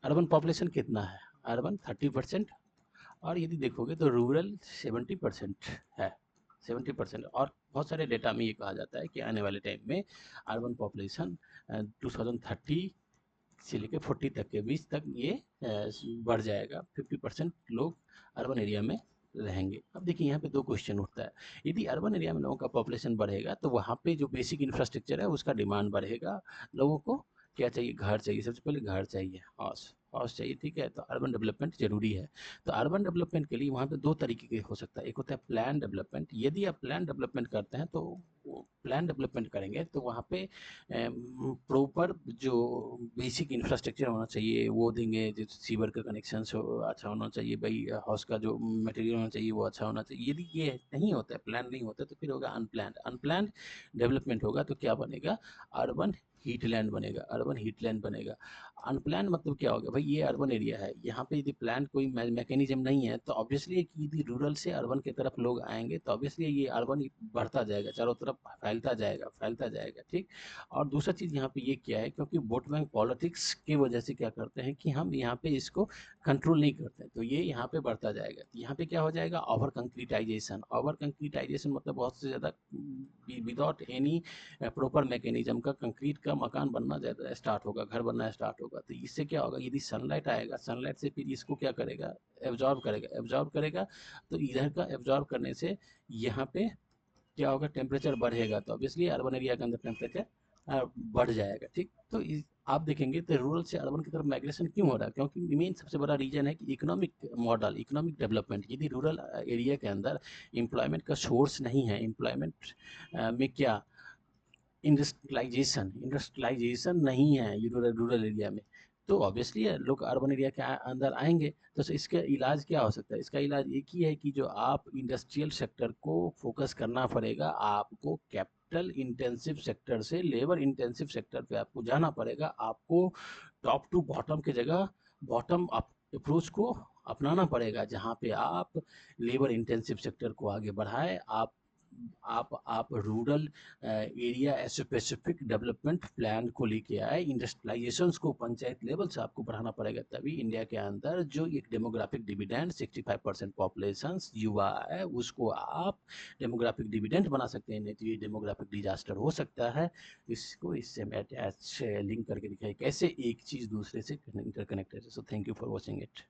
Urban population कितना है, urban 30%, और यदि देखोगे तो रूरल 70% है, 70%। और बहुत सारे डेटा में ये कहा जाता है कि आने वाले टाइम में अर्बन पॉपुलेशन 2030 से लेकर 40 तक के बीच तक ये बढ़ जाएगा, 50% लोग अर्बन एरिया में रहेंगे। अब देखिए यहाँ पे दो क्वेश्चन उठता है, यदि अर्बन एरिया में लोगों का पॉपुलेशन बढ़ेगा तो वहाँ पे जो बेसिक इंफ्रास्ट्रक्चर है उसका डिमांड बढ़ेगा। लोगों को क्या चाहिए, घर चाहिए, सबसे पहले घर चाहिए, हाउस हाउस चाहिए, ठीक है। तो अर्बन डेवलपमेंट जरूरी है। तो अर्बन डेवलपमेंट के लिए वहाँ पे दो तरीके के हो सकता है, एक होता है प्लान डेवलपमेंट। यदि आप प्लान डेवलपमेंट करते हैं तो प्लान डेवलपमेंट करेंगे तो वहाँ पे प्रॉपर जो बेसिक इंफ्रास्ट्रक्चर होना चाहिए वो देंगे, जैसे सीवर का कनेक्शन अच्छा होना चाहिए भाई, हाउस का जो मटेरियल होना चाहिए वो अच्छा होना चाहिए। यदि ये नहीं होता है, प्लान नहीं होता, तो फिर होगा अनप्लान्ड। अनप्लान्ड डेवलपमेंट होगा तो क्या बनेगा, अर्बन हीटलैंड बनेगा, अर्बन हीटलैंड बनेगा। अनप्लान मतलब क्या होगा भाई, ये अर्बन एरिया है, यहाँ पे यदि प्लान कोई मैकेनिज्म नहीं है तो ऑब्वियसली यदि रूरल से अर्बन की तरफ लोग आएंगे तो ऑब्वियसली ये अर्बन बढ़ता जाएगा, चारों तरफ फैलता जाएगा, फैलता जाएगा, ठीक। और दूसरा चीज़ यहाँ पे ये क्या है, क्योंकि वोट बैंक पॉलिटिक्स की वजह से क्या करते हैं कि हम यहाँ पे इसको कंट्रोल नहीं करते, तो ये यहाँ पे बढ़ता जाएगा। यहाँ पे क्या हो जाएगा, ओवर कंक्रीटाइजेशन। ओवर कंक्रीटाइजेशन मतलब बहुत से ज़्यादा विदाउट एनी प्रॉपर मैकेनिज्म का कंक्रीट का मकान बनना ज़्यादा स्टार्ट होगा, घर बनना स्टार्ट होगा। तो इससे क्या होगा, यदि सनलाइट आएगा, सनलाइट से फिर इसको क्या करेगा, एब्जॉर्ब करेगा, एब्जॉर्ब करेगा। तो इधर का एब्जॉर्ब करने से यहाँ पे क्या होगा, टेम्परेचर बढ़ेगा, तो ऑब्वियसली अर्बन एरिया के अंदर टेम्परेचर बढ़ जाएगा, ठीक। तो आप देखेंगे तो रूरल से अर्बन की तरफ माइग्रेशन क्यों हो रहा है, क्योंकि मेन सबसे बड़ा रीजन है कि इकोनॉमिक मॉडल, इकोनॉमिक डेवलपमेंट। यदि रूरल एरिया के अंदर एम्प्लॉयमेंट का सोर्स नहीं है, एम्प्लॉयमेंट में क्या, इंडस्ट्रियलाइजेशन, इंडस्ट्रियलाइजेशन नहीं है रूरल रूरल एरिया में, तो ऑब्वियसली लोग अर्बन एरिया के अंदर आएंगे। तो इसका इलाज क्या हो सकता है, इसका इलाज एक ही है कि जो आप इंडस्ट्रियल सेक्टर को फोकस करना पड़ेगा, आपको कैपिटल इंटेंसिव सेक्टर से लेबर इंटेंसिव सेक्टर पे आपको जाना पड़ेगा। आपको टॉप टू बॉटम की जगह बॉटम अप अप्रोच को अपनाना पड़ेगा, जहाँ पे आप लेबर इंटेंसिव सेक्टर को आगे बढ़ाए, आप rural area specific development plan को लेके आए, इंडस्ट्रियलाइजेशन को पंचायत लेवल से आपको बढ़ाना पड़ेगा, तभी इंडिया के अंदर जो एक डेमोग्राफिक डिविडेंड 65% पॉपुलेशन युवा है उसको आप डेमोग्राफिक डिविडेंड बना सकते हैं। नहीं तो ये डेमोग्राफिक डिजास्टर हो सकता है। इसको इससे मैं अटैच लिंक करके दिखाई कैसे एक चीज़ दूसरे से इंटरकनेक्टेड है। So thank you for watching it.